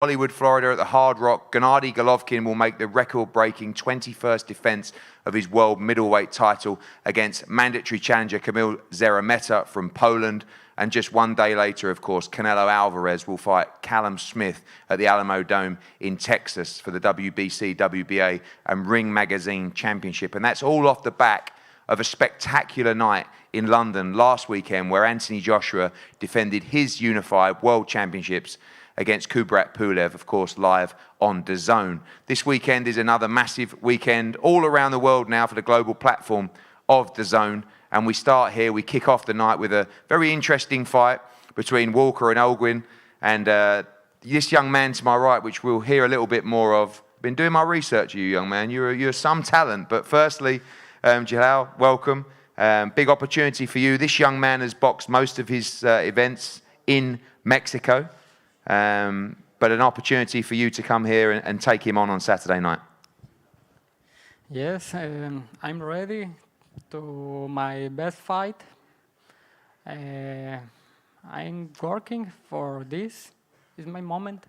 Hollywood, Florida at the Hard Rock, Gennadiy Golovkin will make the record-breaking 21st defense of his world middleweight title against mandatory challenger Kamil Szeremeta from Poland. And just one day later, of course, Canelo Alvarez will fight Callum Smith at the Alamo Dome in Texas for the WBC, WBA and Ring Magazine Championship. And that's all off the back of a spectacular night in London last weekend where Anthony Joshua defended his unified world championships against Kubrat Pulev, of course, live on DAZN. This weekend is another massive weekend all around the world now for the global platform of DAZN. And we start here, we kick off the night with a very interesting fight between Walker and Olguin. And this young man to my right, which we'll hear a little bit more of. Been doing my research, you young man. You're some talent. But firstly, Jalal, welcome. Big opportunity for you. This young man has boxed most of his events in Mexico. But an opportunity for you to come here and take him on Saturday night. Yes, I'm ready to my best fight. I'm working for this. It's my moment.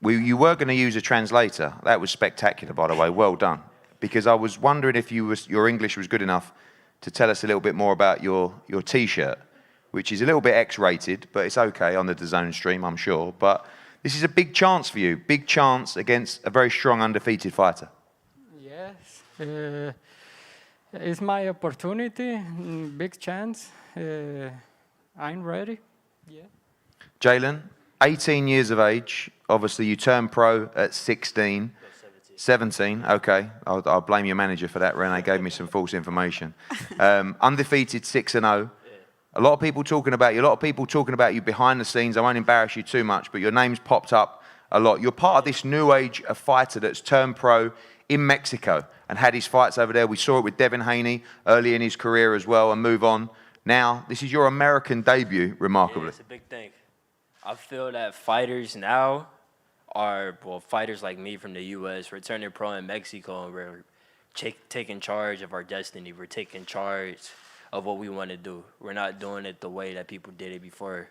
You were going to use a translator. That was spectacular, by the way. Well done. Because I was wondering if your English was good enough to tell us a little bit more about your T-shirt, which is a little bit X-rated, but it's okay on the DAZN stream, I'm sure. But this is a big chance for you, big chance against a very strong, undefeated fighter. Yes, it's my opportunity, big chance. I'm ready, yeah. Jalen, 18 years of age. Obviously, you turned pro at 16. 17, okay. I'll blame your manager for that. Rene gave me some false information. Undefeated 6-0. A lot of people talking about you. A lot of people talking about you behind the scenes. I won't embarrass you too much, but your name's popped up a lot. You're part of this new age of fighter that's turned pro in Mexico and had his fights over there. We saw it with Devin Haney early in his career as well, and move on. Now, this is your American debut, remarkably. Yeah, it's a big thing. I feel that fighters now are, well, fighters like me from the U.S. We're turning pro in Mexico, and we're taking charge of our destiny. We're taking charge of what we want to do. We're not doing it the way that people did it before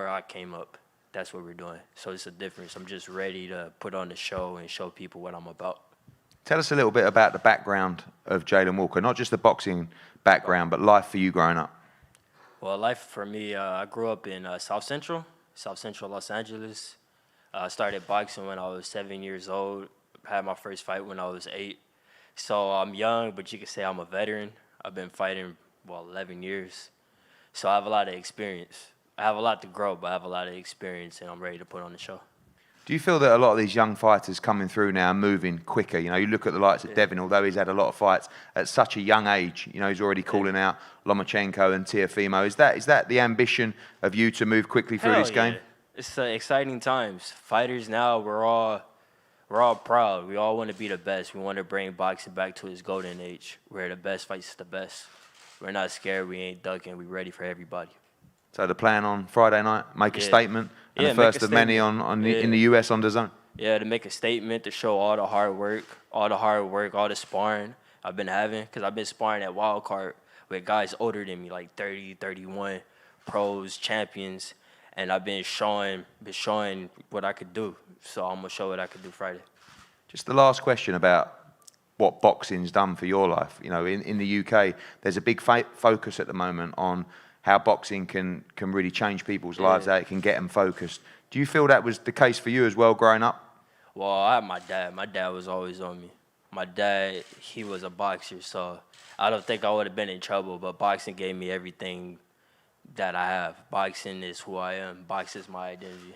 I came up. That's what we're doing. So it's a difference. I'm just ready to put on the show and show people what I'm about. Tell us a little bit about the background of Jalen Walker, not just the boxing background, but life for you growing up. Well, life for me, I grew up in South Central Los Angeles. I started boxing when I was 7 years old. Had my first fight when I was 8. So I'm young, but you could say I'm a veteran. I've been fighting, well, 11 years. So I have a lot of experience. I have a lot to grow, but I have a lot of experience, and I'm ready to put on the show. Do you feel that a lot of these young fighters coming through now are moving quicker? You know, you look at the likes of Devin, although he's had a lot of fights at such a young age, you know, he's already calling out Lomachenko and Teofimo. Is that the ambition of you to move quickly through this game? It's exciting times. Fighters now, we're all proud. We all want to be the best. We want to bring boxing back to its golden age, where the best fights the best. We're not scared. We ain't ducking. We're ready for everybody. So the plan on Friday night, make a statement, and the first of many in the US on DAZN. Yeah, to make a statement, to show all the hard work, all the sparring I've been having, because I've been sparring at Wildcard with guys older than me, like 30, 31, pros, champions, and I've been showing what I could do. So I'm going to show what I could do Friday. Just the last question about what boxing's done for your life. You know, in the UK, there's a big focus at the moment on how boxing can really change people's lives, how it can get them focused. Do you feel that was the case for you as well growing up? Well, I had my dad. My dad was always on me. My dad, he was a boxer, so I don't think I would have been in trouble, but boxing gave me everything that I have. Boxing is who I am. Boxing is my identity.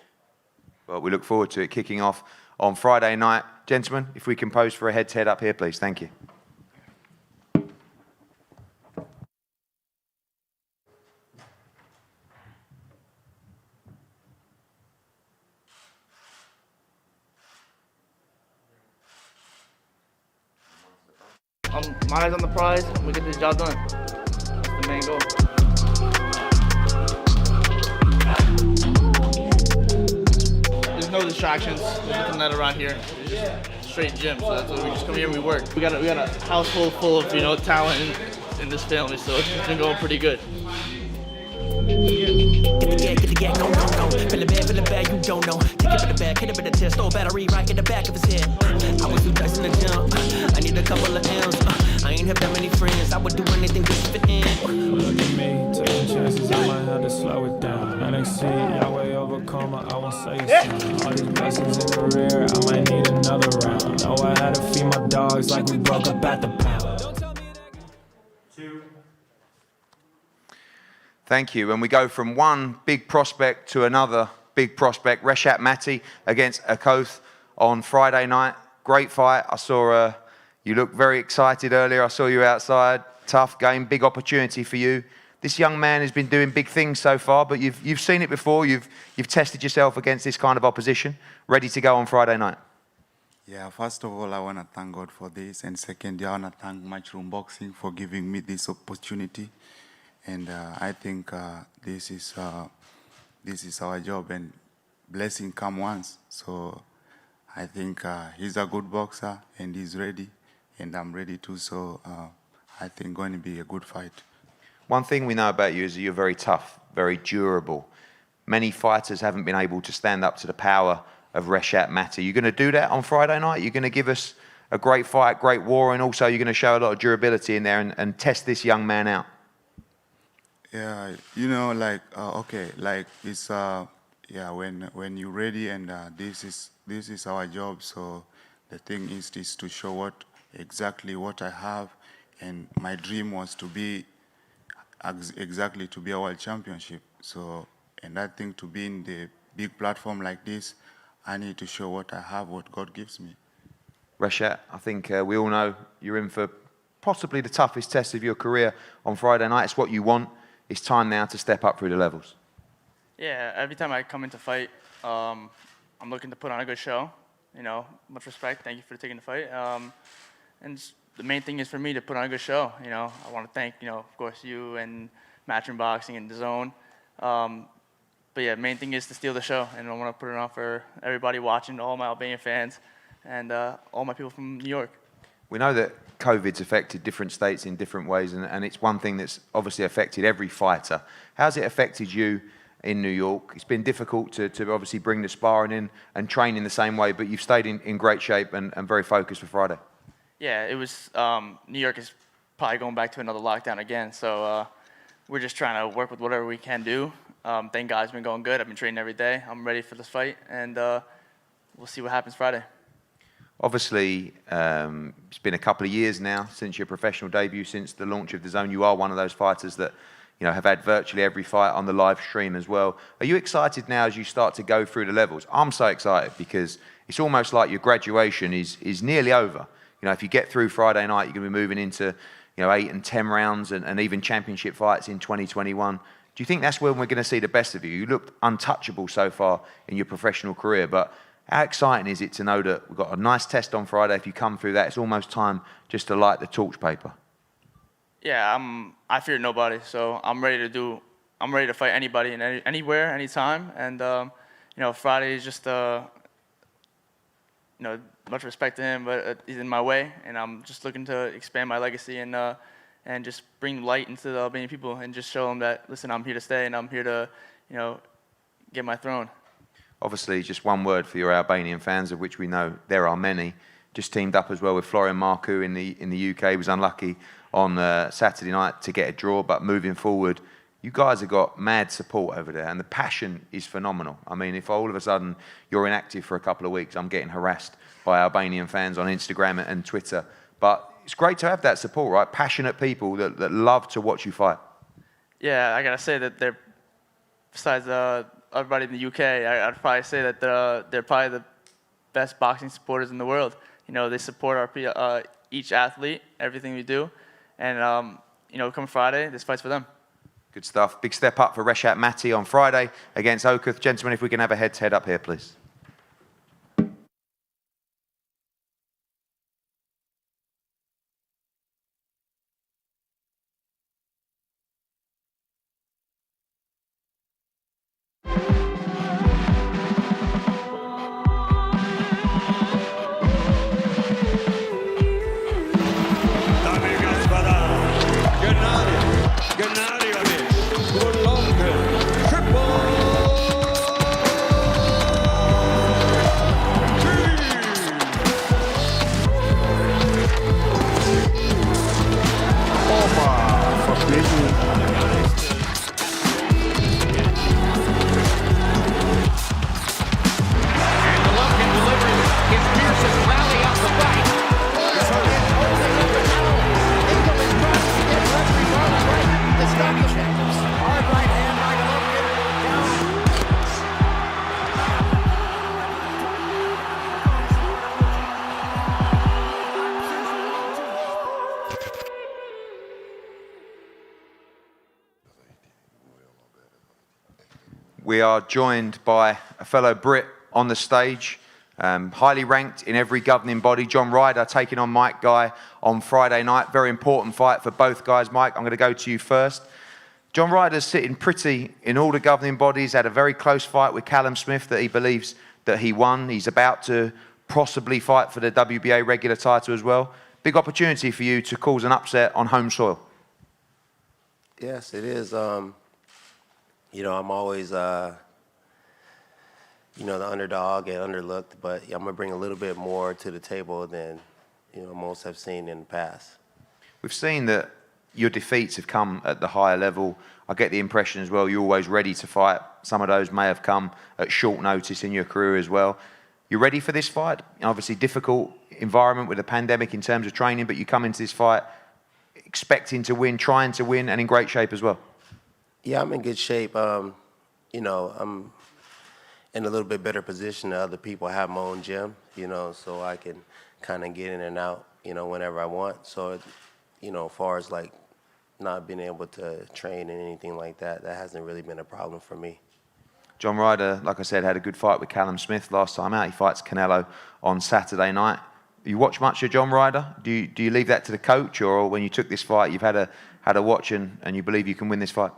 Well, we look forward to it kicking off on Friday night. Gentlemen, if we can pose for a head-to-head up here, please. Thank you. My eyes on the prize. We get this job done. That's the main goal. There's no distractions. There's nothing that around here. It's just straight gym. So that's what we just come here and we work. We got a household full of talent in this family. So it's been going pretty good. to get go, go, go. Feeling bad, you don't know. Take it for the back, hit it with the chest, throw a battery right in the back of his head. I was too dice in the gym. I need a couple of M's. I ain't have that many friends. I would do anything just to fit in. Look at me, taking chances. I might have to slow it down. NXT, Yahweh overcome. I won't say it. All these blessings in the rear. I might need another round. Know I had to feed my dogs like we broke up at the pound. Thank you. And we go from one big prospect to another big prospect. Reshat Mati against Okoth on Friday night. Great fight. I saw you look very excited earlier. I saw you outside. Tough game, big opportunity for you. This young man has been doing big things so far, but you've seen it before. You've tested yourself against this kind of opposition. Ready to go on Friday night. Yeah, first of all, I want to thank God for this. And second, I want to thank Matchroom Boxing for giving me this opportunity. And I think this is our job, and blessing come once. So I think he's a good boxer, and he's ready, and I'm ready too. So I think going to be a good fight. One thing we know about you is that you're very tough, very durable. Many fighters haven't been able to stand up to the power of Reshat Mati. You're going to do that on Friday night? You're going to give us a great fight, great war, and also you're going to show a lot of durability in there and test this young man out? Yeah, you know, like okay, like it's yeah, when you're ready, and this is our job. So the thing is to show exactly what I have, and my dream was to be exactly to be a world championship. So, and I think to be in the big platform like this, I need to show what I have, what God gives me. Reshat, I think we all know you're in for possibly the toughest test of your career on Friday night. It's what you want. It's time now to step up through the levels. Yeah, every time I come in to fight, I'm looking to put on a good show. You know, much respect. Thank you for taking the fight. And the main thing is for me to put on a good show. You know, I want to thank, you know, of course, you and Matchroom Boxing and DAZN. But yeah, main thing is to steal the show, and I want to put it on for everybody watching, all my Albanian fans, and all my people from New York. We know that COVID's affected different states in different ways, and it's one thing that's obviously affected every fighter. How's it affected you in New York? It's been difficult to obviously bring the sparring in and train in the same way, but you've stayed in great shape and very focused for Friday. Yeah, it was, New York is probably going back to another lockdown again, so we're just trying to work with whatever we can do. Thank God it's been going good. I've been training every day. I'm ready for this fight, and we'll see what happens Friday. Obviously, it's been a couple of years now since your professional debut, since the launch of DAZN. You are one of those fighters that, you know, have had virtually every fight on the live stream as well. Are you excited now as you start to go through the levels? I'm so excited because it's almost like your graduation is nearly over. You know, if you get through Friday night, you're going to be moving into, you know, 8 and 10 rounds and even championship fights in 2021. Do you think that's when we're going to see the best of you? You looked untouchable so far in your professional career, but how exciting is it to know that we've got a nice test on Friday? If you come through that, it's almost time just to light the torch paper. Yeah, I fear nobody, so I'm ready to fight anybody and anywhere, anytime. And you know, Friday is just you know, much respect to him, but he's in my way, and I'm just looking to expand my legacy and just bring light into the Albanian people and just show them that, listen, I'm here to stay and I'm here to, you know, get my throne. Obviously, just one word for your Albanian fans, of which we know there are many. Just teamed up as well with Florian Marku in the UK. He was unlucky on Saturday night to get a draw, but moving forward, you guys have got mad support over there, and the passion is phenomenal. I mean, if all of a sudden you're inactive for a couple of weeks, I'm getting harassed by Albanian fans on Instagram and Twitter. But it's great to have that support, right? Passionate people that love to watch you fight. Yeah, I gotta say that they're, besides everybody in the UK, I'd probably say that they're probably the best boxing supporters in the world. You know, they support each athlete, everything we do, and you know, come Friday, this fight's for them. Good stuff. Big step up for Reshat Mati on Friday against Okoth. Gentlemen, if we can have a head-to-head up here, please. Gennadiy Golovkin, triple we are joined by a fellow Brit on the stage, highly ranked in every governing body. John Ryder taking on Mike Guy on Friday night. Very important fight for both guys. Mike, I'm going to go to you first. John Ryder's sitting pretty in all the governing bodies, had a very close fight with Callum Smith that he believes that he won. He's about to possibly fight for the WBA regular title as well. Big opportunity for you to cause an upset on home soil. Yes, it is. You know, I'm always, you know, the underdog and underlooked, but I'm going to bring a little bit more to the table than, you know, most have seen in the past. We've seen that your defeats have come at the higher level. I get the impression as well you're always ready to fight. Some of those may have come at short notice in your career as well. You ready for this fight? Obviously difficult environment with the pandemic in terms of training, but you come into this fight expecting to win, trying to win, and in great shape as well. Yeah, I'm in good shape. You know, I'm in a little bit better position than other people. I have my own gym, you know, so I can kind of get in and out, you know, whenever I want. So, you know, as far as like not being able to train and anything like that, that hasn't really been a problem for me. John Ryder, like I said, had a good fight with Callum Smith last time out. He fights Canelo on Saturday night. You watch much of John Ryder? Do you leave that to the coach, or when you took this fight, you've had a watch and you believe you can win this fight?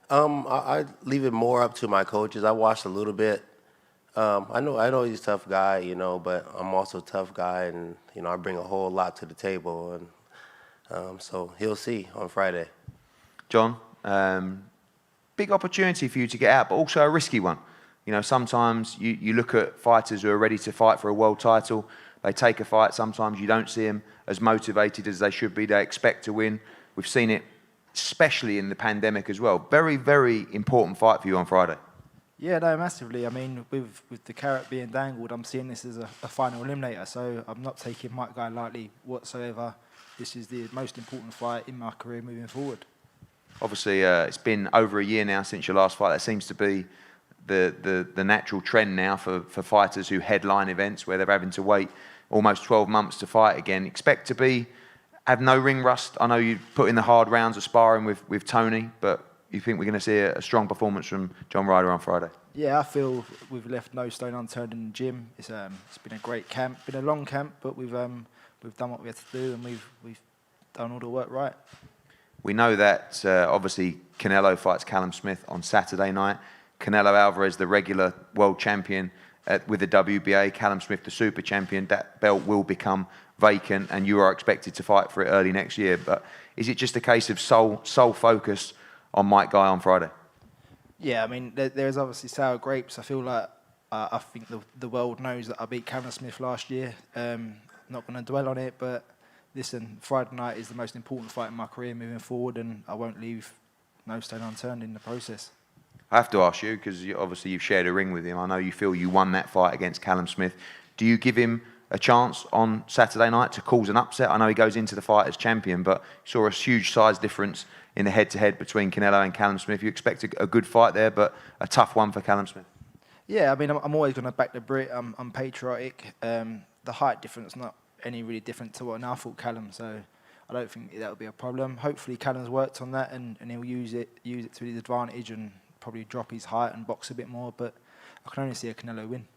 I leave it more up to my coaches. I watched a little bit. I know he's a tough guy, you know, but I'm also a tough guy, and you know I bring a whole lot to the table, and so he'll see on Friday. John, big opportunity for you to get out, but also a risky one. You know, sometimes you look at fighters who are ready to fight for a world title. They take a fight. Sometimes you don't see them as motivated as they should be. They expect to win. We've seen it, especially in the pandemic as well. Very, very important fight for you on Friday. Yeah, no, massively. I mean, with the carrot being dangled, I'm seeing this as a final eliminator, so I'm not taking Mike Guy lightly whatsoever. This is the most important fight in my career moving forward. Obviously, it's been over a year now since your last fight. That seems to be the natural trend now for fighters who headline events where they're having to wait almost 12 months to fight again. Expect to have no ring rust. I know you put in the hard rounds of sparring with Tony, but you think we're going to see a strong performance from John Ryder on Friday? Yeah, I feel we've left no stone unturned in the gym. It's been a great camp, been a long camp, but we've done what we had to do, and we've done all the work right. We know that obviously Canelo fights Callum Smith on Saturday night. Canelo Alvarez, the regular world champion with the WBA, Callum Smith, the super champion. That belt will become vacant, and you are expected to fight for it early next year. But is it just a case of sole focus on Mike Guy on Friday? Yeah, I mean, there's obviously sour grapes. I feel like I think the world knows that I beat Kamil Smith last year. Not going to dwell on it, but listen, Friday night is the most important fight in my career moving forward, and I won't leave no stone unturned in the process. I have to ask you, because obviously you've shared a ring with him. I know you feel you won that fight against Callum Smith. Do you give him a chance on Saturday night to cause an upset? I know he goes into the fight as champion, but you saw a huge size difference in the head-to-head between Canelo and Callum Smith. You expect a good fight there, but a tough one for Callum Smith. Yeah, I mean, I'm always going to back the Brit. I'm patriotic. The height difference not any really different to what I thought Callum, so I don't think that'll be a problem. Hopefully Callum's worked on that and he'll use it to his advantage and probably drop his height and box a bit more, but I can only see a Canelo win.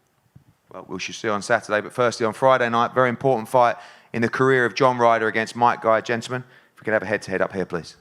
Well, we shall see on Saturday, but firstly on Friday night, very important fight in the career of John Ryder against Mike Guy. Gentlemen, if we could have a head-to-head up here, please.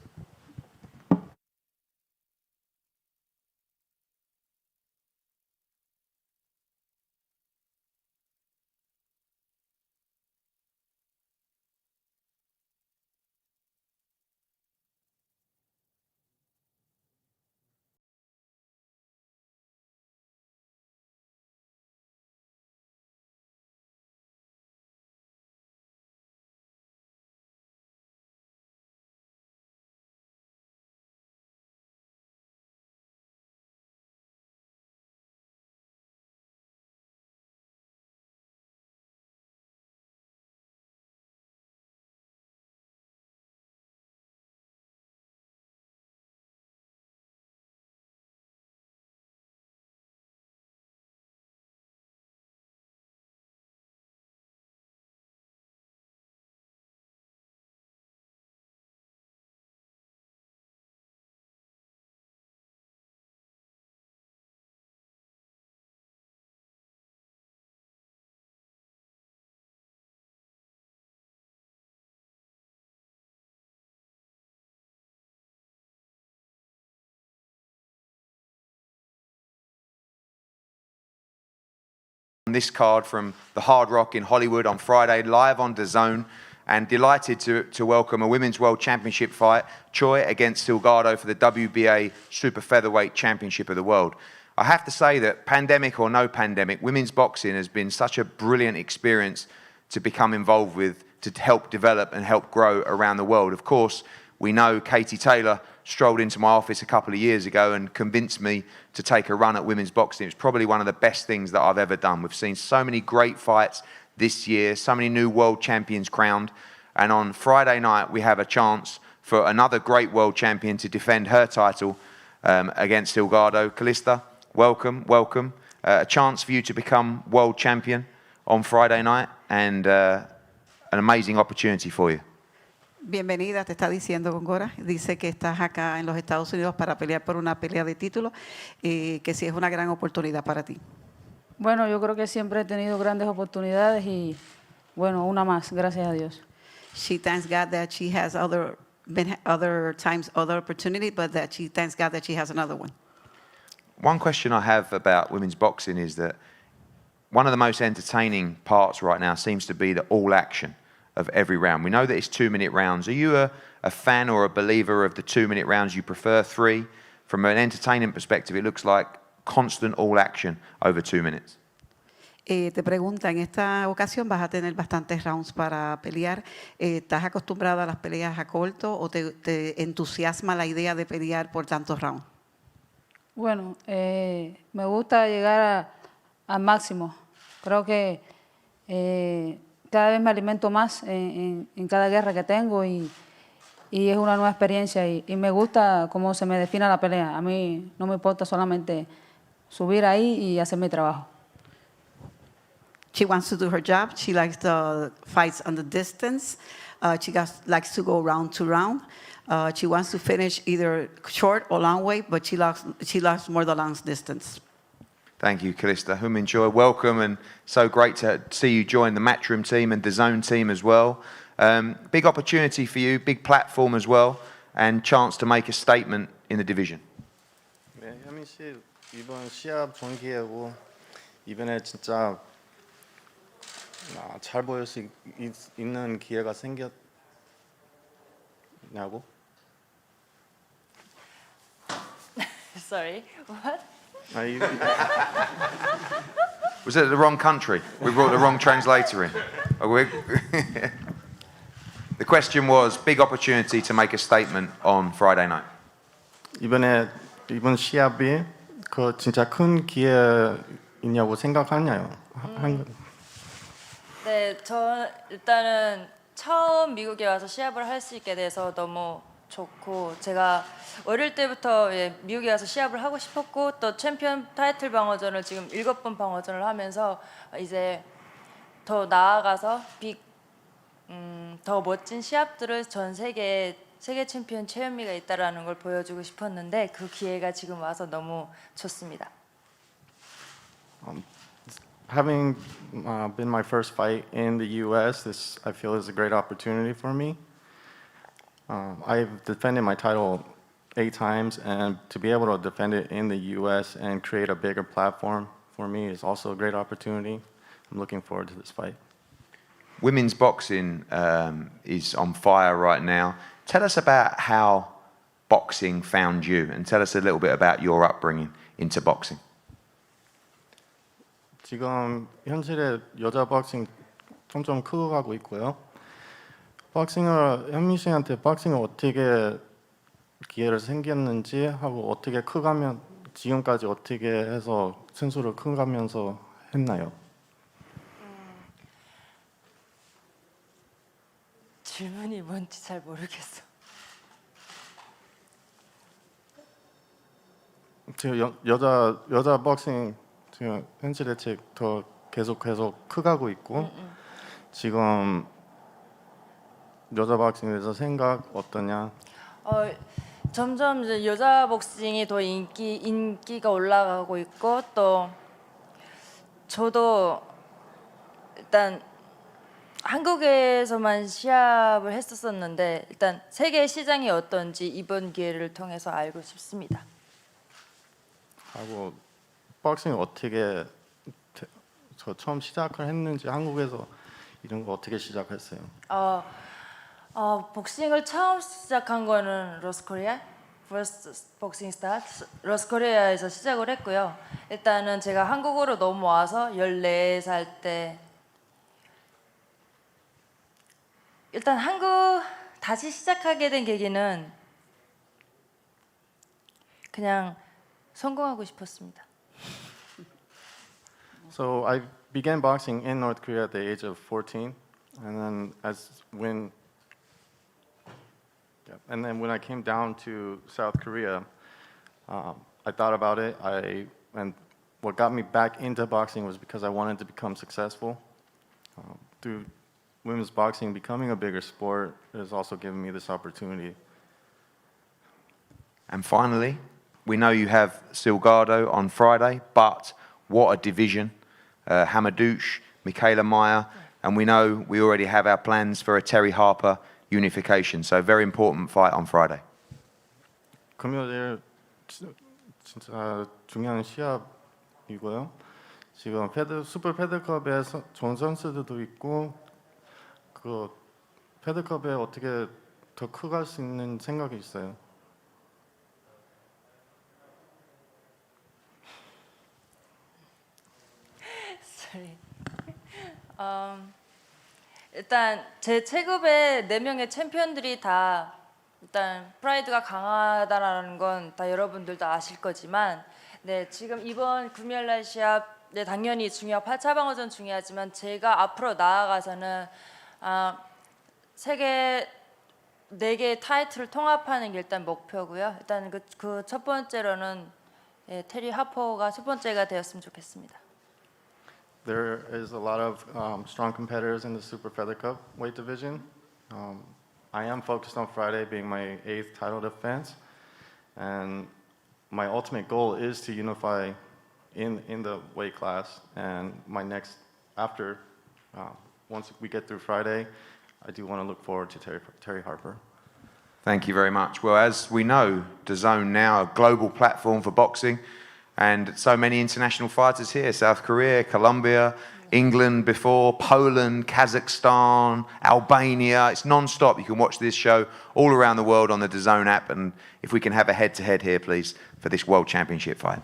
This card from the Hard Rock in Hollywood on Friday, live on DAZN, and delighted to welcome a Women's World Championship fight, Choi against Salgado for the WBA Super Featherweight Championship of the World. I have to say that pandemic or no pandemic, women's boxing has been such a brilliant experience to become involved with, to help develop and help grow around the world. Of course, we know Katie Taylor strolled into my office a couple of years ago and convinced me to take a run at women's boxing. It's probably one of the best things that I've ever done. We've seen so many great fights this year, so many new world champions crowned, and on Friday night we have a chance for another great world champion to defend her title against Salgado. Calista, welcome. A chance for you to become world champion on Friday night, and an amazing opportunity for you. Bienvenida, te está diciendo Góngora. Dice que estás acá en los Estados Unidos para pelear por una pelea de título, que sí es una gran oportunidad para ti. Bueno, yo creo que siempre he tenido grandes oportunidades y, bueno, una más, gracias a Dios. She thanks God that she has other opportunity, but that she thanks God that she has another one. One question I have about women's boxing is that one of the most entertaining parts right now seems to be the all action of every round. We know that it's 2-minute rounds. Are you a fan or a believer of the 2-minute rounds? You prefer 3? From an entertainment perspective, it looks like constant all action over 2 minutes. Te pregunta, en esta ocasión vas a tener bastantes rounds para pelear. ¿Estás acostumbrado a las peleas a corto o te entusiasma la idea de pelear por tantos rounds? Bueno, me gusta llegar al máximo. Creo que cada vez me alimento más en cada guerra que tengo y es una nueva experiencia y me gusta cómo se me define la pelea. A mí no me importa solamente subir ahí y hacer mi trabajo. She wants to do her job. She likes the fights on the distance. She likes to go round to round. She wants to finish either short or long way, but she loves more the long distance. Thank you, Calista. Joy, welcome, and so great to see you join the Matchroom team and the DAZN team as well. Big opportunity for you, big platform as well, and chance to make a statement in the division. 네, 혜민 씨 이번 시합 전기하고 이번에 진짜 잘 보일 수 있는 기회가 생겼냐고? Sorry, what? Was it the wrong country? We brought the wrong translator in. The question was, big opportunity to make a statement on Friday night. 이번 시합이 그 진짜 큰 기회이냐고 생각하냐요? 네, 저 일단은 처음 미국에 와서 시합을 할 수 있게 돼서 너무 좋고, 제가 어릴 때부터 미국에 와서 시합을 하고 싶었고, 또 챔피언 타이틀 방어전을 지금 7번 방어전을 하면서 이제 더 나아가서 더 멋진 시합들을 전 세계 챔피언 최현미가 있다라는 걸 보여주고 싶었는데 그 기회가 지금 와서 너무 좋습니다. Having been my first fight in the U.S., this I feel is a great opportunity for me. I've defended my title 8 times, and to be able to defend it in the U.S. and create a bigger platform for me is also a great opportunity. I'm looking forward to this fight. Women's boxing is on fire right now. Tell us about how boxing found you, and tell us a little bit about your upbringing into boxing. 지금 현실에 여자 박싱 점점 커가고 있고요. 현미 씨한테 박싱을 어떻게 기회를 생겼는지 하고 어떻게 커가면 지금까지 어떻게 해서 선수를 커가면서 했나요? 질문이 뭔지 잘 모르겠어. 지금 여자 박싱 지금 현실에 더 계속 커가고 있고 지금 여자 박싱에 대해서 생각 어떠냐? 점점 이제 여자 복싱이 더 인기가 올라가고 있고, 또 저도 일단 한국에서만 시합을 했었었는데 일단 세계 시장이 어떤지 이번 기회를 통해서 알고 싶습니다. 하고 박싱 어떻게 저 처음 시작을 했는지 한국에서 이런 거 어떻게 시작했어요? 복싱을 처음 시작한 거는 로스코리아, First Boxing Start, 로스코리아에서 시작을 했고요. 일단은 제가 한국으로 넘어와서 14살 때 일단 한국 다시 시작하게 된 계기는 그냥 성공하고 싶었습니다. So I began boxing in North Korea at the age of 14, and then when I came down to South Korea, I thought about it. And what got me back into boxing was because I wanted to become successful. Through women's boxing becoming a bigger sport has also given me this opportunity. And finally, we know you have Silgado on Friday, but what a division. Hamadouche, Michaela Meyer, and we know we already have our plans for a Terry Harper unification. So very important fight on Friday. 금요일 진짜 중요한 시합이고요. 지금 슈퍼 패드컵에 좋은 선수들도 있고 그 패드컵에 어떻게 더 커갈 수 있는 생각이 있어요. 일단 제 체급의 4명의 챔피언들이 다 일단 프라이드가 강하다라는 건 다 여러분들도 아실 거지만 네, 지금 이번 금요일날 시합 네, 당연히 중요하고 8차 방어전 중요하지만 제가 앞으로 나아가서는 세계 4개의 타이틀을 통합하는 게 일단 목표고요. 일단 그 첫 번째로는 예, 테리 하퍼가 첫 번째가 되었으면 좋겠습니다. There is a lot of strong competitors in the Super Feather Cup weight division. I am focused on Friday being my 8th title defense, and my ultimate goal is to unify in the weight class. And my next once we get through Friday, I do want to look forward to Terry Harper. Thank you very much. Well, as we know, DAZN now a global platform for boxing, and so many international fighters here: South Korea, Colombia, England before, Poland, Kazakhstan, Albania. It's non-stop. You can watch this show all around the world on the DAZN app. And if we can have a head-to-head here, please, for this World Championship fight.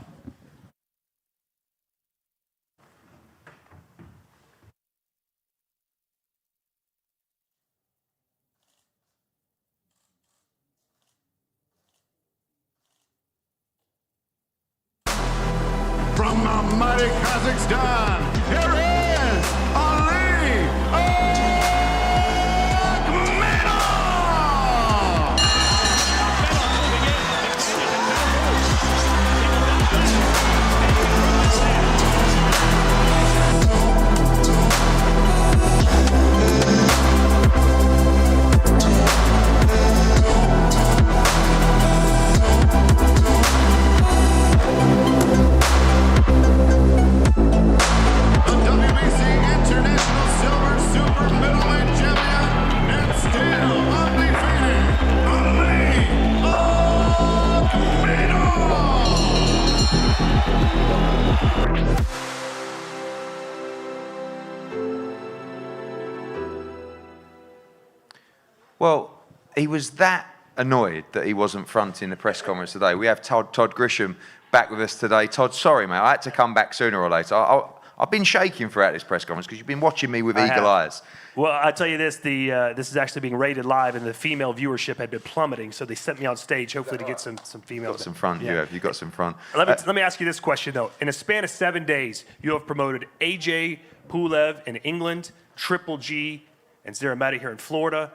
From mighty Kazakhstan, here is Ali Well, he was that annoyed that he wasn't fronting the press conference today. We have Todd Grisham back with us today. Todd, sorry, mate, I had to come back sooner or later. I've been shaking throughout this press conference because you've been watching me with eagle eyes. Well, I'll tell you this, this is actually being rated live, and the female viewership had been plummeting, so they sent me on stage, hopefully to get some females. You've got some front, yeah. You've got some front. Let me ask you this question, though. In a span of 7 days, you have promoted AJ Pulev in England, Triple G, and Szeremeta here in Florida.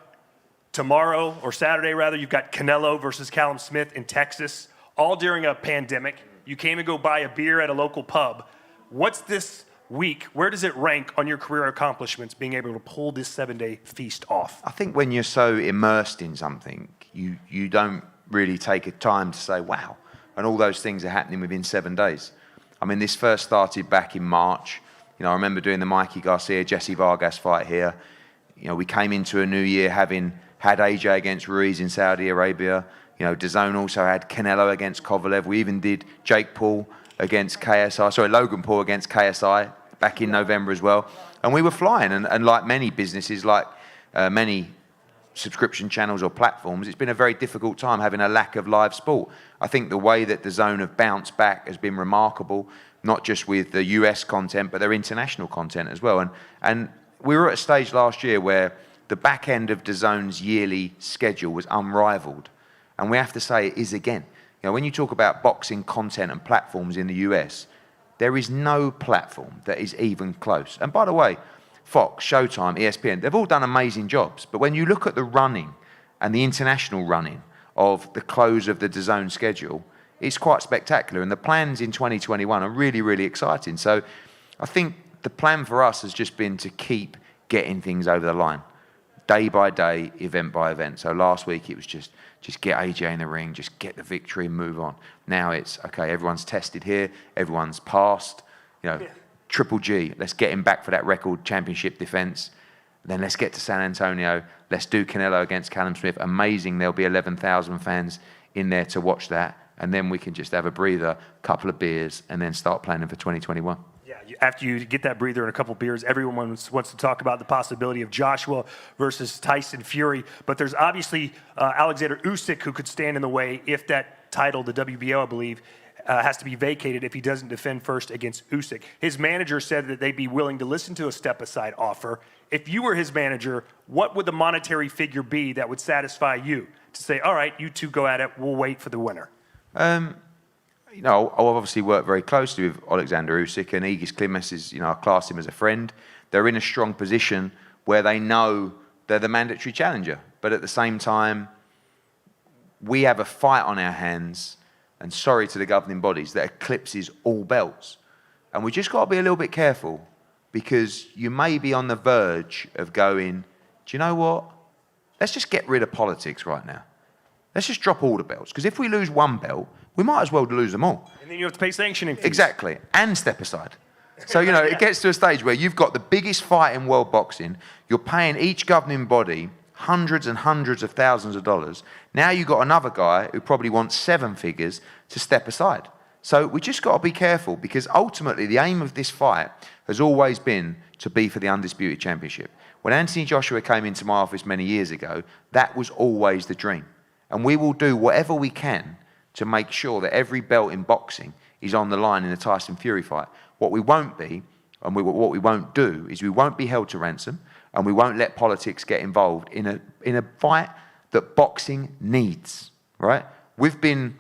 Tomorrow, or Saturday rather, you've got Canelo versus Callum Smith in Texas, all during a pandemic. You came to go buy a beer at a local pub. What's this week? Where does it rank on your career accomplishments, being able to pull this 7-day feast off? I think when you're so immersed in something, you don't really take a time to say, wow, and all those things are happening within 7 days. I mean, this first started back in March. You know, I remember doing the Mikey Garcia, Jesse Vargas fight here. You know, we came into a new year having had AJ against Ruiz in Saudi Arabia. You know, DAZN also had Canelo against Kovalev. We even did Logan Paul against KSI back in November as well. And we were flying. And like many businesses, like many subscription channels or platforms, it's been a very difficult time having a lack of live sport. I think the way that DAZN have bounced back has been remarkable, not just with the US content, but their international content as well. And we were at a stage last year where the back end of DAZN's yearly schedule was unrivaled. And we have to say it is again. You know, when you talk about boxing content and platforms in the US, there is no platform that is even close. And by the way, Fox, Showtime, ESPN, they've all done amazing jobs. But when you look at the running and the international running of the close of the DAZN schedule, it's quite spectacular. And the plans in 2021 are really, really exciting. So I think the plan for us has just been to keep getting things over the line, day by day, event by event. So last week it was just get AJ in the ring, just get the victory and move on. Now it's, okay, everyone's tested here, everyone's passed, you know, Triple G, let's get him back for that record championship defense. Then let's get to San Antonio. Let's do Canelo against Callum Smith. Amazing, there'll be 11,000 fans in there to watch that. And then we can just have a breather, couple of beers, and then start planning for 2021. Yeah, after you get that breather and a couple of beers, everyone wants to talk about the possibility of Joshua versus Tyson Fury. But there's obviously Alexander Usyk who could stand in the way if that title, the WBO, I believe, has to be vacated if he doesn't defend first against Usyk. His manager said that they'd be willing to listen to a step-aside offer. If you were his manager, what would the monetary figure be that would satisfy you to say, all right, you two go at it, we'll wait for the winner? You know, I've obviously worked very closely with Alexander Usyk, and Aegis Klimas is, you know, I class him as a friend. They're in a strong position where they know they're the mandatory challenger. But at the same time, we have a fight on our hands, and sorry to the governing bodies, that eclipses all belts. And we just got to be a little bit careful, because you may be on the verge of going, do you know what? Let's just get rid of politics right now. Let's just drop all the belts. Because if we lose one belt, we might as well lose them all. And then you have to pay sanctioning fees. Exactly. And step aside. So, you know, it gets to a stage where you've got the biggest fight in world boxing. You're paying each governing body hundreds and hundreds of thousands of dollars. Now you've got another guy who probably wants 7 figures to step aside. So we just got to be careful, because ultimately the aim of this fight has always been to be for the undisputed championship. When Anthony Joshua came into my office many years ago, that was always the dream. And we will do whatever we can to make sure that every belt in boxing is on the line in the Tyson Fury fight. What we won't be, and what we won't do, is we won't be held to ransom, and we won't let politics get involved in a fight that boxing needs, right? We've been,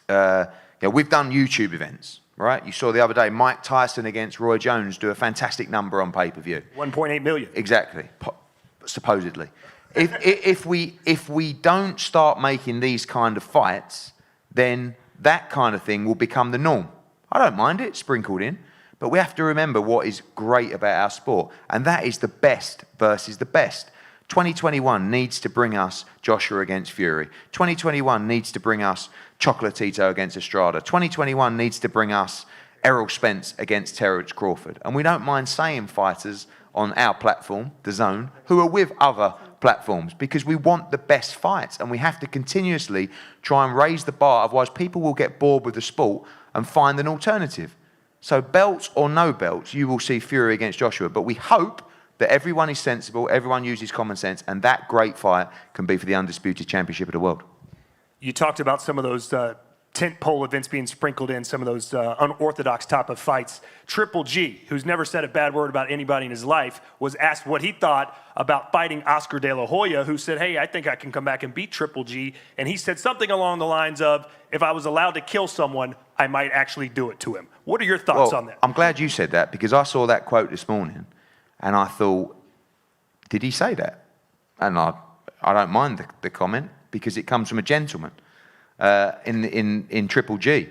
we've done YouTube events, right? You saw the other day Mike Tyson against Roy Jones do a fantastic number on pay-per-view. 1.8 million. Exactly, supposedly. If we don't start making these kind of fights, then that kind of thing will become the norm. I don't mind it sprinkled in, but we have to remember what is great about our sport, and that is the best versus the best. 2021 needs to bring us Joshua against Fury. 2021 needs to bring us Chocolatito against Estrada. 2021 needs to bring us Errol Spence against Terrence Crawford. And we don't mind saying fighters on our platform, DAZN, who are with other platforms, because we want the best fights, and we have to continuously try and raise the bar, otherwise people will get bored with the sport and find an alternative. So belts or no belts, you will see Fury against Joshua, but we hope that everyone is sensible, everyone uses common sense, and that great fight can be for the undisputed championship of the world. You talked about some of those tentpole events being sprinkled in, some of those unorthodox type of fights. Triple G, who's never said a bad word about anybody in his life, was asked what he thought about fighting Oscar De La Hoya, who said, hey, I think I can come back and beat Triple G. And he said something along the lines of, if I was allowed to kill someone, I might actually do it to him. What are your thoughts on that? I'm glad you said that, because I saw that quote this morning and I thought, did he say that? And I don't mind the comment, because it comes from a gentleman in Triple G.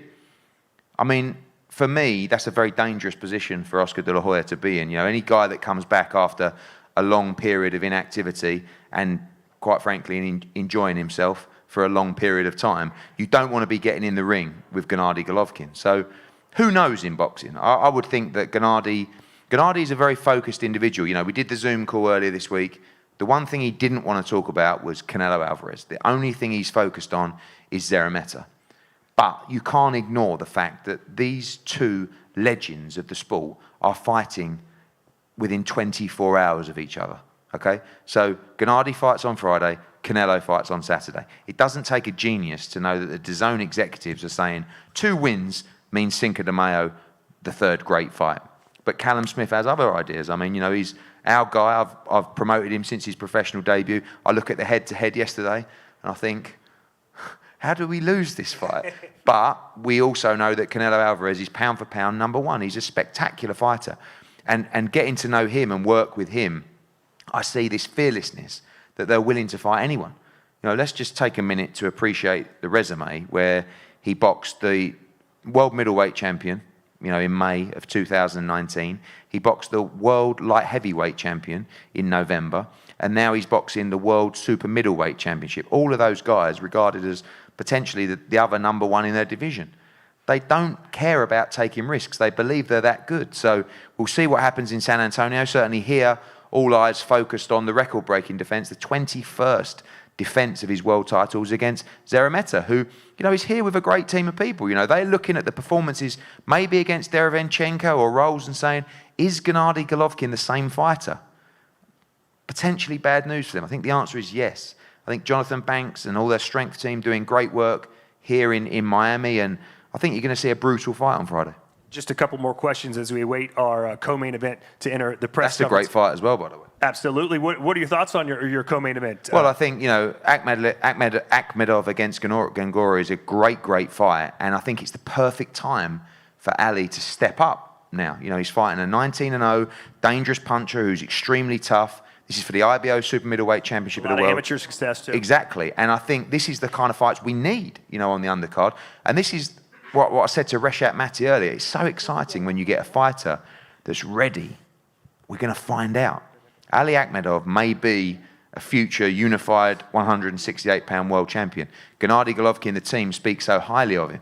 I mean, for me, that's a very dangerous position for Oscar De La Hoya to be in. You know, any guy that comes back after a long period of inactivity and, quite frankly, enjoying himself for a long period of time, you don't want to be getting in the ring with Gennadiy Golovkin. So who knows in boxing? I would think that Gennadiy is a very focused individual. You know, we did the Zoom call earlier this week. The one thing he didn't want to talk about was Canelo Alvarez. The only thing he's focused on is Szeremeta. But you can't ignore the fact that these two legends of the sport are fighting within 24 hours of each other, okay? So Gennadiy fights on Friday, Canelo fights on Saturday. It doesn't take a genius to know that the DAZN executives are saying 2 wins means Cinco de Mayo, the 3rd great fight. But Callum Smith has other ideas. I mean, you know, he's our guy. I've promoted him since his professional debut. I look at the head-to-head yesterday and I think, how do we lose this fight? But we also know that Canelo Alvarez is pound for pound #1. He's a spectacular fighter. And getting to know him and work with him, I see this fearlessness that they're willing to fight anyone. You know, let's just take a minute to appreciate the resume where he boxed the world middleweight champion, you know, in May of 2019. He boxed the world light heavyweight champion in November. And now he's boxing the world super middleweight championship. All of those guys regarded as potentially the other #1 in their division. They don't care about taking risks. They believe they're that good. So we'll see what happens in San Antonio. Certainly here, all eyes focused on the record-breaking defense, the 21st defense of his world titles against Szeremeta, who, you know, is here with a great team of people. You know, they're looking at the performances maybe against Derevyanchenko or Rolls and saying, is Gennadiy Golovkin the same fighter? Potentially bad news for them. I think the answer is yes. I think Jonathan Banks and all their strength team doing great work here in Miami, and I think you're going to see a brutal fight on Friday. Just a couple more questions as we await our co-main event to enter the press. That's a great fight as well, by the way. Absolutely. What are your thoughts on your co-main event? Well, I think, you know, Akhmedov against Gongora is a great fight, and I think it's the perfect time for Ali to step up now. You know, he's fighting a 19-0 dangerous puncher who's extremely tough. This is for the IBO Super Middleweight Championship of the world. Amateur success too. Exactly, and I think this is the kind of fights we need, you know, on the undercard. And this is what I said to Reshat Mati earlier. It's so exciting when you get a fighter that's ready. We're going to find out. Ali Akhmedov may be a future unified 168-pound world champion. Gennadiy Golovkin, the team, speaks so highly of him.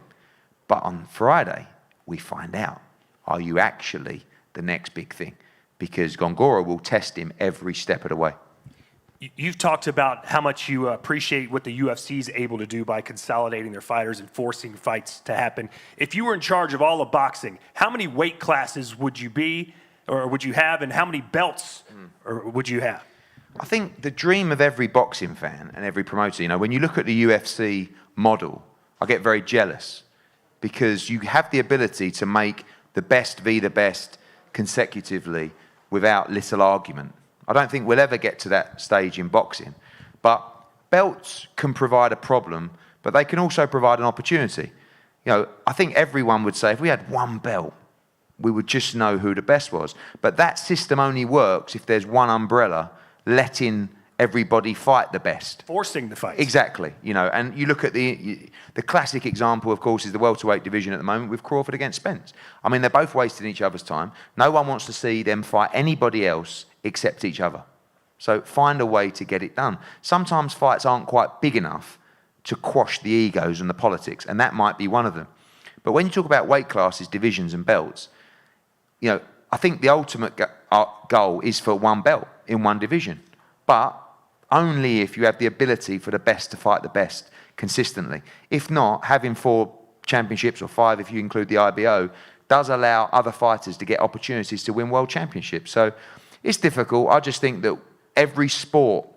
But on Friday, we find out, are you actually the next big thing? Because Gongora will test him every step of the way. You've talked about how much you appreciate what the UFC is able to do by consolidating their fighters and forcing fights to happen. If you were in charge of all of boxing, how many weight classes would you be, or would you have, and how many belts would you have? I think the dream of every boxing fan and every promoter, you know, when you look at the UFC model, I get very jealous because you have the ability to make the best be the best consecutively without little argument. I don't think we'll ever get to that stage in boxing. But belts can provide a problem, but they can also provide an opportunity. You know, I think everyone would say if we had one belt, we would just know who the best was. But that system only works if there's one umbrella letting everybody fight the best. Forcing the fight. Exactly. You know, and you look at the classic example, of course, is the welterweight division at the moment with Crawford against Spence. I mean, they're both wasting each other's time. No one wants to see them fight anybody else except each other. So find a way to get it done. Sometimes fights aren't quite big enough to quash the egos and the politics, and that might be one of them. But when you talk about weight classes, divisions, and belts, you know, I think the ultimate goal is for one belt in one division, but only if you have the ability for the best to fight the best consistently. If not, having 4 championships, or 5 if you include the IBO, does allow other fighters to get opportunities to win world championships. So it's difficult. I just think that every sport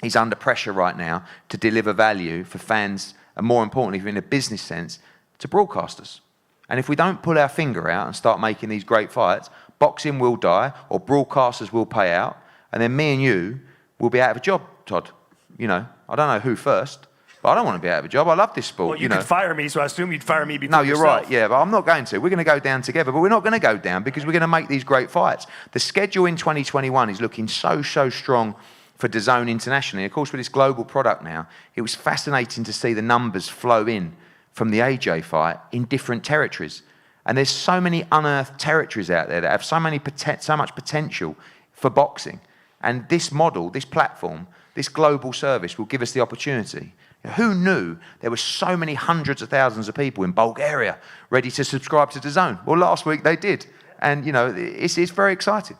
is under pressure right now to deliver value for fans, and more importantly, in a business sense, to broadcasters. And if we don't pull our finger out and start making these great fights, boxing will die, or broadcasters will pay out, and then me and you will be out of a job, Todd. You know, I don't know who first, but I don't want to be out of a job. I love this sport. Well, you could fire me, so I assume you'd fire me before No, you're yourself. right, yeah, but I'm not going to. We're going to go down together, but we're not going to go down because we're going to make these great fights. The schedule in 2021 is looking so strong for DAZN internationally. Of course, with this global product now, it was fascinating to see the numbers flow in from the AJ fight in different territories. And there's so many unearthed territories out there that have so much potential for boxing. And this model, this platform, this global service will give us the opportunity. Who knew there were so many hundreds of thousands of people in Bulgaria ready to subscribe to DAZN? Well, last week they did. And, you know, it's very exciting.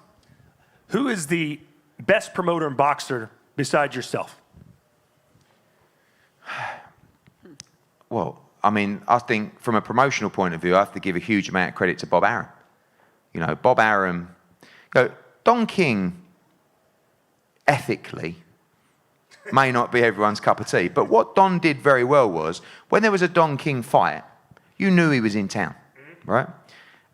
Who is the best promoter and boxer besides yourself? Well, I mean, I think from a promotional point of view, I have to give a huge amount of credit to Bob Arum. You know, Bob Arum, you know, Don King, ethically, may not be everyone's cup of tea. But what Don did very well was, when there was a Don King fight, you knew he was in town, right?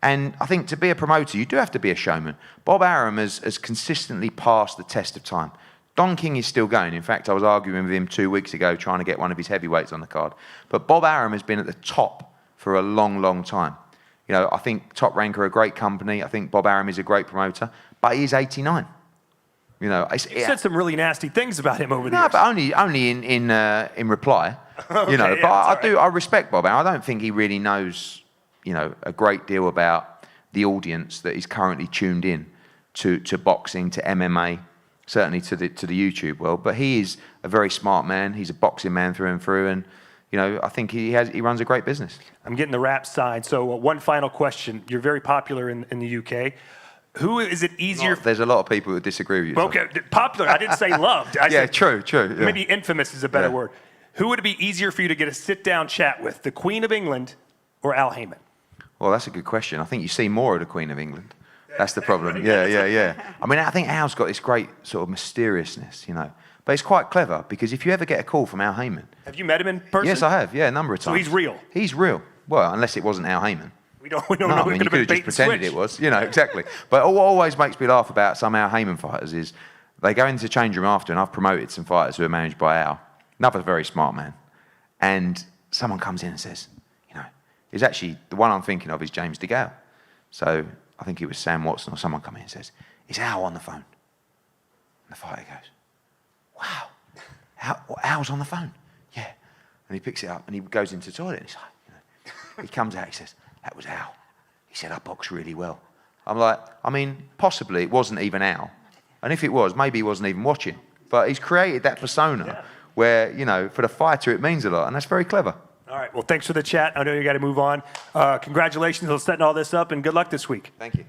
And I think to be a promoter, you do have to be a showman. Bob Arum has consistently passed the test of time. Don King is still going. In fact, I was arguing with him 2 weeks ago trying to get one of his heavyweights on the card. But Bob Arum has been at the top for a long, long time. You know, I think Top Rank are a great company. I think Bob Arum is a great promoter. But he's 89. You know, You said some really nasty things about him over the no, years. but only in reply. Okay, you know, yeah, but that's I respect Bob Arum. I don't think he really knows, you know, a great deal about the audience that is currently tuned in to boxing, to MMA, certainly to the YouTube world. But he is a very smart man. He's a boxing man through and through, and you know, I think he runs a great business. I'm getting the rap side. So one final question. You're very popular in the UK. Who is it easier? There's a lot of people who disagree with you. Okay, popular. I didn't say loved. I Yeah, said, true. Yeah. Maybe infamous is a better Yeah. word. Who would it be easier for you to get a sit-down chat with, the Queen of England or Al Heyman? Well, that's a good question. I think you see more of the Queen of England. That's the problem. Yeah. I mean, I think Al's got this great sort of mysteriousness, you know. But it's quite clever, because if you ever get a call from Al Heyman... Have you met him in person? Yes, I have. Yeah, a number of So times. he's real? He's real. Well, unless it wasn't Al Heyman. We don't No, know. I It mean, could you have could been have just bait and pretended switch. it was, you know, exactly. But what always makes me laugh about some Al Heyman fighters is they go into the change room after, and I've promoted some fighters who are managed by Al, another very smart man, and someone comes in and says, you know, it's actually, the one I'm thinking of is James DeGale. So I think it was Sam Watson or someone come in and says, is Al on the phone? And the fighter goes, wow, Al's on the phone? Yeah. And he picks it up and he goes into the toilet and he's like, you know, he comes out, he says, that was Al. He said, I box really well. I'm like, I mean, possibly it wasn't even Al. And if it was, maybe he wasn't even watching. But he's created that persona where, you know, for the fighter it means a lot, and that's very clever. All right. Well, thanks for the chat. I know you got to move on. Congratulations on setting all this up, and good luck this week. Thank you.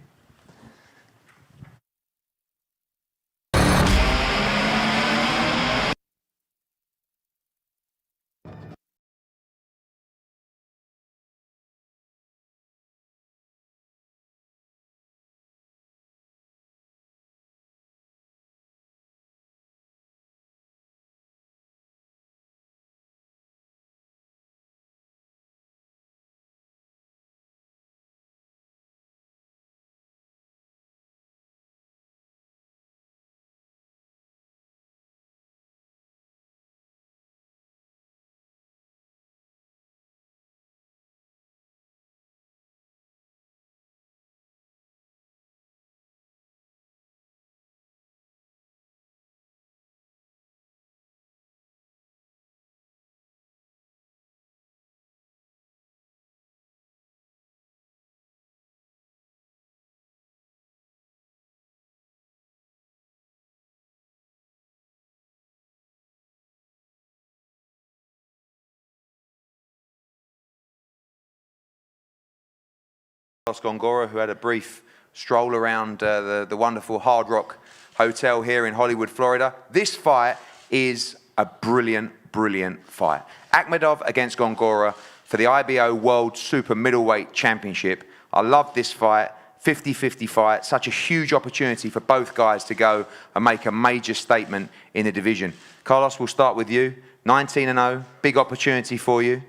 Gongora, who had a brief stroll around the wonderful Hard Rock Hotel here in Hollywood, Florida. This fight is a brilliant, brilliant fight. Akhmedov against Gongora for the IBO World Super Middleweight Championship. I love this fight, 50-50 fight, such a huge opportunity for both guys to go and make a major statement in the division. Carlos, we'll start with you. 19-0, big opportunity for you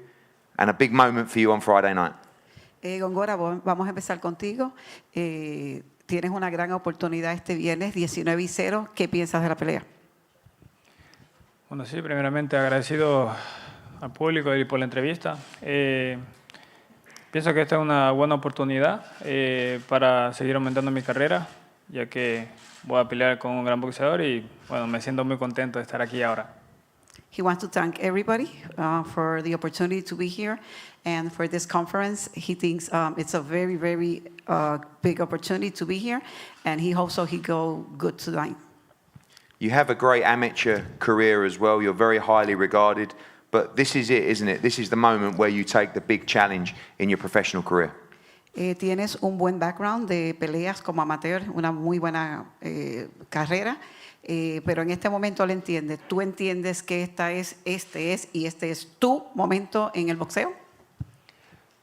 and a big moment for you on Friday night. Gongora, vamos a empezar contigo. Tienes una gran oportunidad este viernes, 19-0. ¿Qué piensas de la pelea? Bueno, sí, primeramente agradecido al público y por la entrevista. Pienso que esta es una buena oportunidad para seguir aumentando mi carrera, ya que voy a pelear con un gran boxeador y bueno, me siento muy contento de estar aquí ahora. He wants to thank everybody for the opportunity to be here and for this conference. He thinks it's a very, very big opportunity to be here, and he hopes so he go good tonight. You have a great amateur career as well. You're very highly regarded, but this is it, isn't it? This is the moment where you take the big challenge in your professional career. Tienes un buen background de peleas como amateur, una muy buena carrera. Pero en este momento lo entiendes. ¿Tú entiendes que este es tu momento en el boxeo?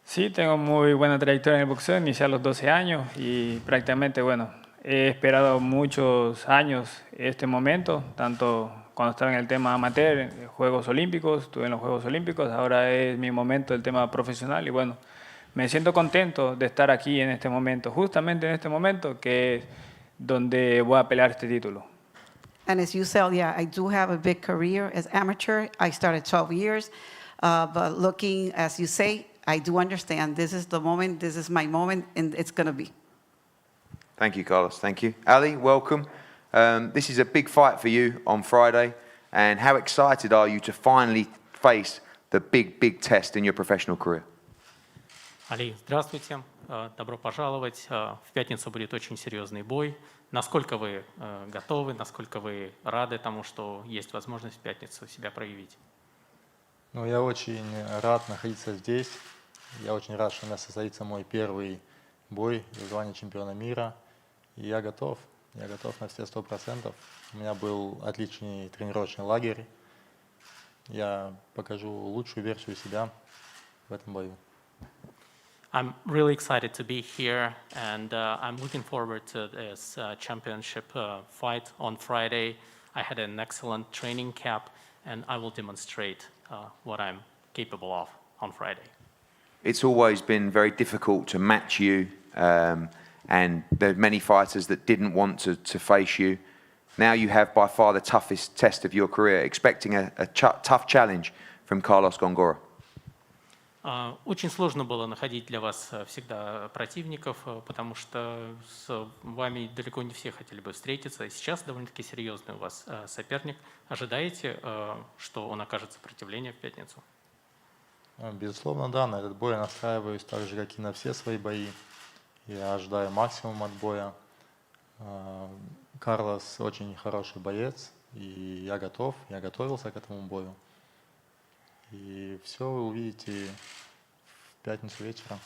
Sí, tengo muy buena trayectoria en el boxeo, inicié a los 12 años y prácticamente, bueno, he esperado muchos años este momento, tanto cuando estaba en el tema amateur, Juegos Olímpicos, estuve en los Juegos Olímpicos, ahora es mi momento el tema profesional y bueno, me siento contento de estar aquí en este momento, justamente en este momento que es donde voy a pelear este título. And as you said, yeah, I do have a big career as amateur. I started 12 years, but looking, as you say, I do understand this is the moment, this is my moment, and it's going to be. Thank you, Carlos. Thank you. Ali, welcome. This is a big fight for you on Friday. And how excited are you to finally face the big test in your professional career? Али, здравствуйте. Добро пожаловать. В пятницу будет очень серьезный бой. Насколько вы готовы, насколько вы рады тому, что есть возможность в пятницу себя проявить? Ну, я очень рад находиться здесь. Я очень рад, что у меня состоится мой первый бой за звание чемпиона мира. И я готов на все 100%. У меня был отличный тренировочный лагерь. Я покажу лучшую версию себя в этом бою. I'm really excited to be here, and I'm looking forward to this championship fight on Friday. I had an excellent training camp, and I will demonstrate what I'm capable of on Friday. It's always been very difficult to match you, and there are many fighters that didn't want to face you. Now you have by far the toughest test of your career, expecting a tough challenge from Carlos Gongora. Очень сложно было находить для вас всегда противников, потому что с вами далеко не все хотели бы встретиться. Сейчас довольно-таки серьезный у вас соперник. Ожидаете, что он окажет сопротивление в пятницу? Безусловно, да. На этот бой я настраиваюсь так же, как и на все свои бои. Я ожидаю максимум от боя. Карлос очень хороший боец, и я готов. Я готовился к этому бою. И все вы увидите в пятницу вечером.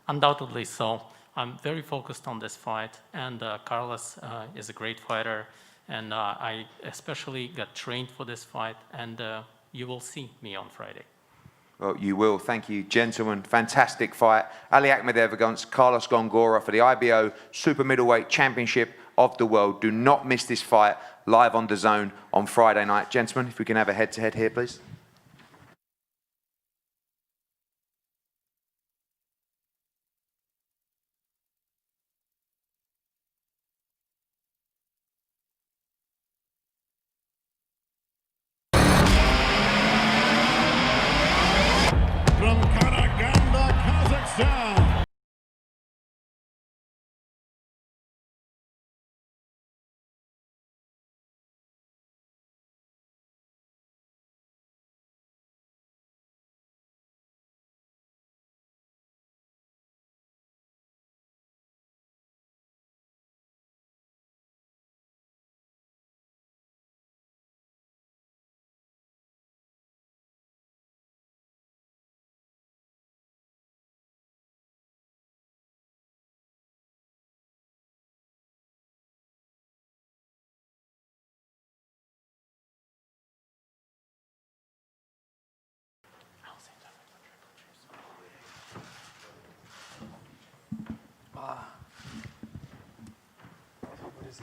Undoubtedly so. I'm very focused on this fight, and Carlos is a great fighter, and I especially got trained for this fight, and you will see me on Friday. Well, you will. Thank you, gentlemen. Fantastic fight. Ali Akhmadev against Carlos Gongora for the IBO Super Middleweight Championship of the World. Do not miss this fight live on DAZN on Friday night. Gentlemen, if we can have a head-to-head here, please. From Karaganda, Kazakhstan.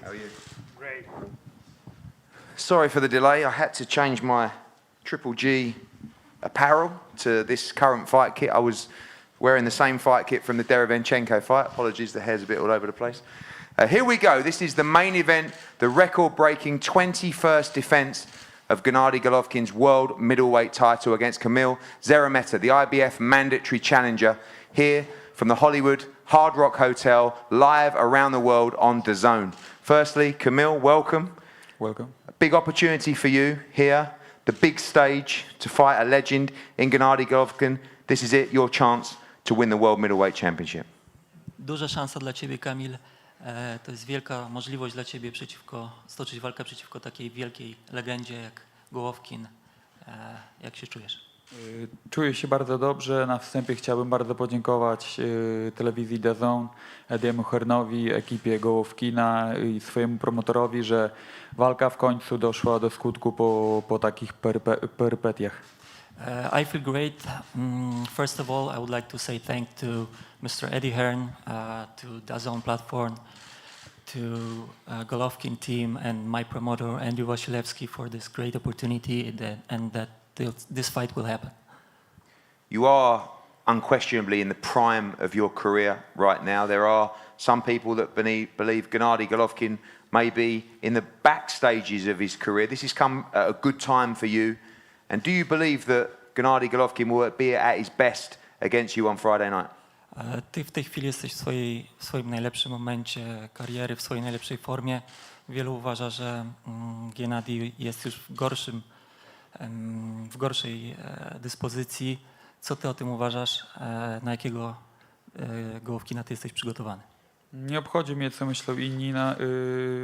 How are you? Great. Sorry for the delay. I had to change my Triple G apparel to this current fight kit. I was wearing the same fight kit from the Derevenchenko fight. Apologies, the hair's a bit all over the place. Here we go. This is the main event, the record-breaking 21st defense of Gennadiy Golovkin's world middleweight title against Kamil Szeremeta, the IBF mandatory challenger, here from the Hollywood Hard Rock Hotel, live around the world on DAZN. Firstly, Kamil, welcome. Welcome. A big opportunity for you here, the big stage to fight a legend in Gennadiy Golovkin. This is it, your chance to win the World Middleweight Championship. Duża szansa dla Ciebie, Kamil. To jest wielka możliwość dla Ciebie stoczyć walkę przeciwko takiej wielkiej legendzie jak Golovkin. Jak się czujesz? Czuję się bardzo dobrze. Na wstępie chciałbym bardzo podziękować telewizji DAZN, Ediemu Hernowi, ekipie Golovkina i swojemu promotorowi, że walka w końcu doszła do skutku po takich perypetiach. I feel great. First of all, I would like to say thank to Mr. Eddie Hearn, to DAZN platform, to Golovkin team, and my promoter Andrew Wasilewski for this great opportunity and that this fight will happen. You are unquestionably in the prime of your career right now. There are some people that believe Gennadiy Golovkin may be in the back stages of his career. This has come at a good time for you. And do you believe that Gennadiy Golovkin will be at his best against you on Friday night? Ty w tej chwili jesteś w swoim najlepszym momencie kariery, w swojej najlepszej formie. Wielu uważa, że Gennadiy jest już w gorszej dyspozycji. Co ty o tym uważasz? Na jakiego Golovkina ty jesteś przygotowany? Nie obchodzi mnie, co myślą inni,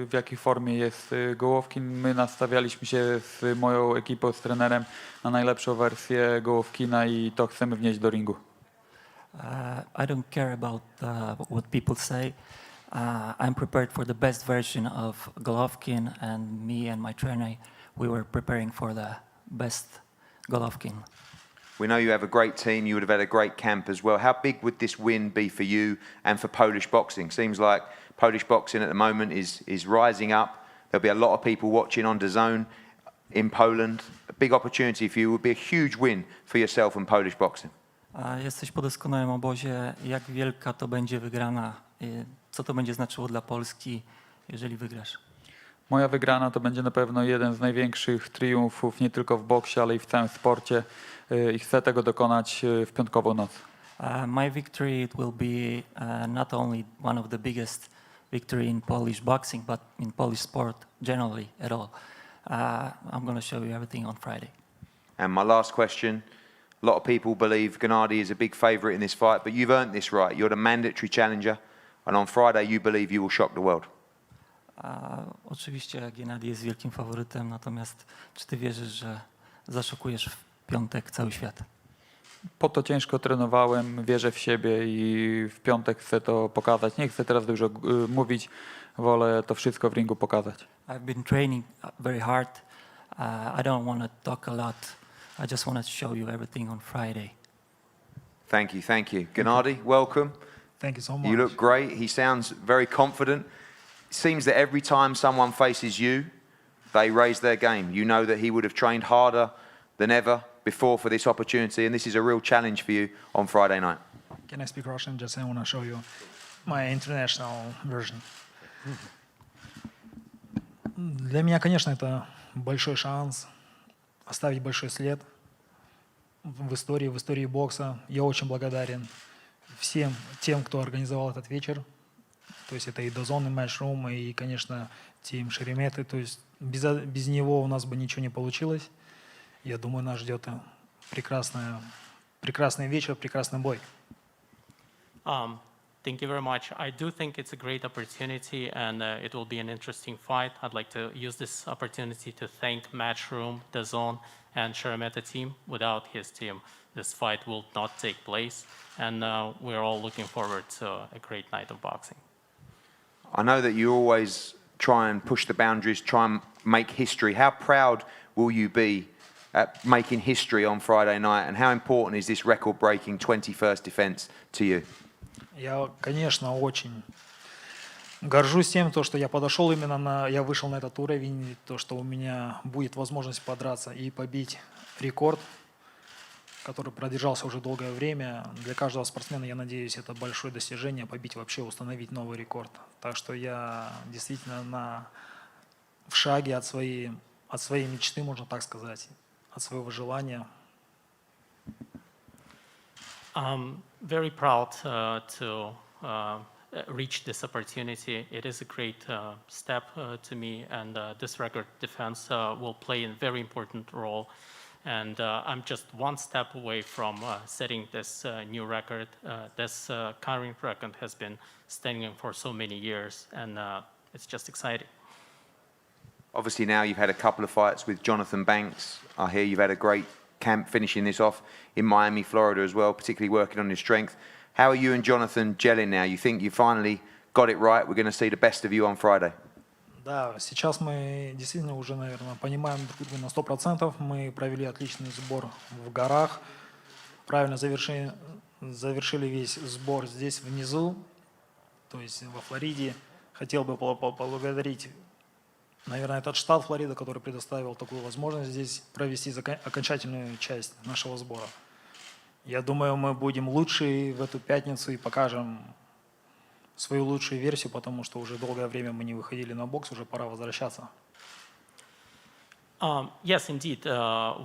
w jakiej formie jest Golovkin. My nastawialiśmy się z moją ekipą, z trenerem na najlepszą wersję Golovkina i to chcemy wnieść do ringu. I don't care about what people say. I'm prepared for the best version of Golovkin, and me and my trainer, we were preparing for the best Golovkin. We know you have a great team. You would have had a great camp as well. How big would this win be for you and for Polish boxing? Seems like Polish boxing at the moment is rising up. There'll be a lot of people watching on DAZN in Poland. A big opportunity for you. It would be a huge win for yourself and Polish boxing. Jesteś po doskonałym obozie. Jak wielka to będzie wygrana? Co to będzie znaczyło dla Polski, jeżeli wygrasz? Moja wygrana to będzie na pewno jeden z największych triumfów nie tylko w boksie, ale i w całym sporcie i chcę tego dokonać w piątkową noc. My victory it will be not only one of the biggest victory in Polish boxing, but in Polish sport generally at all. I'm going to show you everything on Friday. And my last question. A lot of people believe Gennadiy is a big favourite in this fight, but you've earned this right. You're the mandatory challenger, and on Friday you believe you will shock the world. Oczywiście Gennadiy jest wielkim faworytem, natomiast czy ty wierzysz, że zaszokujesz w piątek cały świat? Po to ciężko trenowałem, wierzę w siebie i w piątek chcę to pokazać. Nie chcę teraz dużo mówić, wolę to wszystko w ringu pokazać. I've been training very hard. I don't want to talk a lot. I just want to show you everything on Friday. Thank you, thank you. Gennadiy, welcome. Thank you so much. You look great. He sounds very confident. It seems that every time someone faces you, they raise their game. You know that he would have trained harder than ever before for this opportunity, and this is a real challenge for you on Friday night. Can I speak Russian? Just I want to show you my international version. Для меня, конечно, это большой шанс оставить большой след в истории бокса. Я очень благодарен всем тем, кто организовал этот вечер. То есть это и DAZN, и Matchroom, и, конечно, Тим Шереметы. То есть без него у нас бы ничего не получилось. Я думаю, нас ждет прекрасный вечер, прекрасный бой. Thank you very much. I do think it's a great opportunity and it will be an interesting fight. I'd like to use this opportunity to thank Matchroom, DAZN, and Szeremeta team. Without his team, this fight will not take place. And we're all looking forward to a great night of boxing. I know that you always try and push the boundaries, try and make history. How proud will you be at making history on Friday night? And how important is this record-breaking 21st defense to you? Я, конечно, очень горжусь тем, что я подошел я вышел на этот уровень, то, что у меня будет возможность подраться и побить рекорд, который продержался уже долгое время. Для каждого спортсмена, я надеюсь, это большое достижение, побить вообще, установить новый рекорд. Так что я действительно в шаге от своей мечты, можно так сказать, от своего желания. I'm very proud to reach this opportunity. It is a great step to me, and this record defense will play a very important role. And I'm just one step away from setting this new record. This current record has been standing for so many years, and it's just exciting. Obviously now you've had a couple of fights with Jonathan Banks. I hear you've had a great camp finishing this off in Miami, Florida as well, particularly working on your strength. How are you and Jonathan gelling now? You think you finally got it right? We're going to see the best of you on Friday. Да, сейчас мы действительно уже, наверное, понимаем друг друга на 100%. Мы провели отличный сбор в горах, правильно завершили весь сбор здесь внизу, то есть во Флориде. Хотел бы поблагодарить, наверное, этот штат Флорида, который предоставил такую возможность здесь провести окончательную часть нашего сбора. Я думаю, мы будем лучше в эту пятницу и покажем свою лучшую версию, потому что уже долгое время мы не выходили на бокс, уже пора возвращаться. Yes, indeed.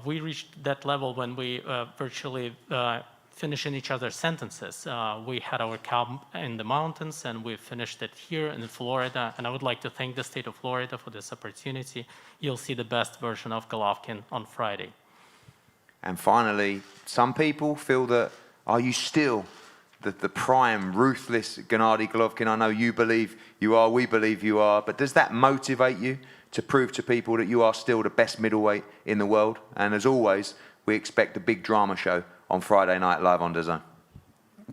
We reached that level when we virtually finishing each other's sentences. We had our camp in the mountains and we finished it here in Florida. And I would like to thank the state of Florida for this opportunity. You'll see the best version of Golovkin on Friday. And finally, some people feel that, are you still the prime, ruthless Gennadiy Golovkin? I know you believe you are, we believe you are, but does that motivate you to prove to people that you are still the best middleweight in the world? And as always, we expect a big drama show on Friday night live on DAZN.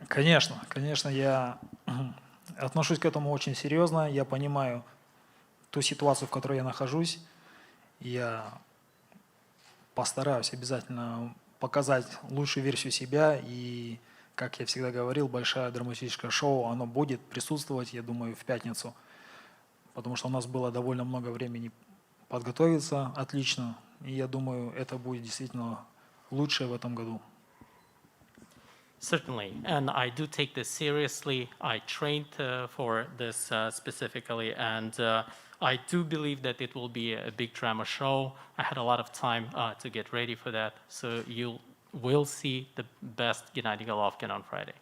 Конечно, я отношусь к этому очень серьезно. Я понимаю ту ситуацию, в которой я нахожусь. Я постараюсь обязательно показать лучшую версию себя. И, как я всегда говорил, большое драматическое шоу, оно будет присутствовать, я думаю, в пятницу. Потому что у нас было довольно много времени подготовиться отлично. И я думаю, это будет действительно лучшее в этом году. Certainly, and I do take this seriously. I trained for this specifically, and I do believe that it will be a big drama show. I had a lot of time to get ready for that, so you will see the best Gennadiy Golovkin on Friday.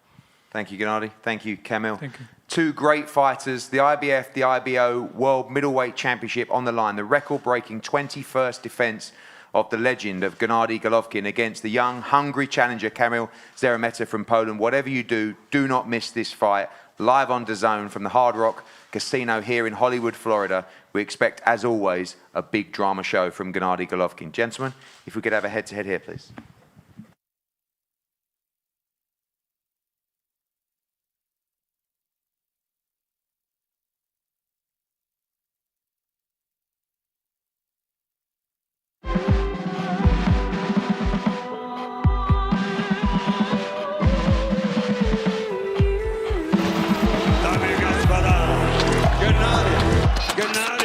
Thank you, Gennadiy. Thank you, Kamil. Thank you. Two great fighters, the IBF, the IBO World Middleweight Championship on the line, the record-breaking 21st defense of the legend of Gennadiy Golovkin against the young, hungry challenger Kamil Szeremeta from Poland. Whatever you do, do not miss this fight. Live on DAZN from the Hard Rock Casino here in Hollywood, Florida. We expect, as always, a big drama show from Gennadiy Golovkin. Gentlemen, if we could have a head-to-head here, please. Gennadiy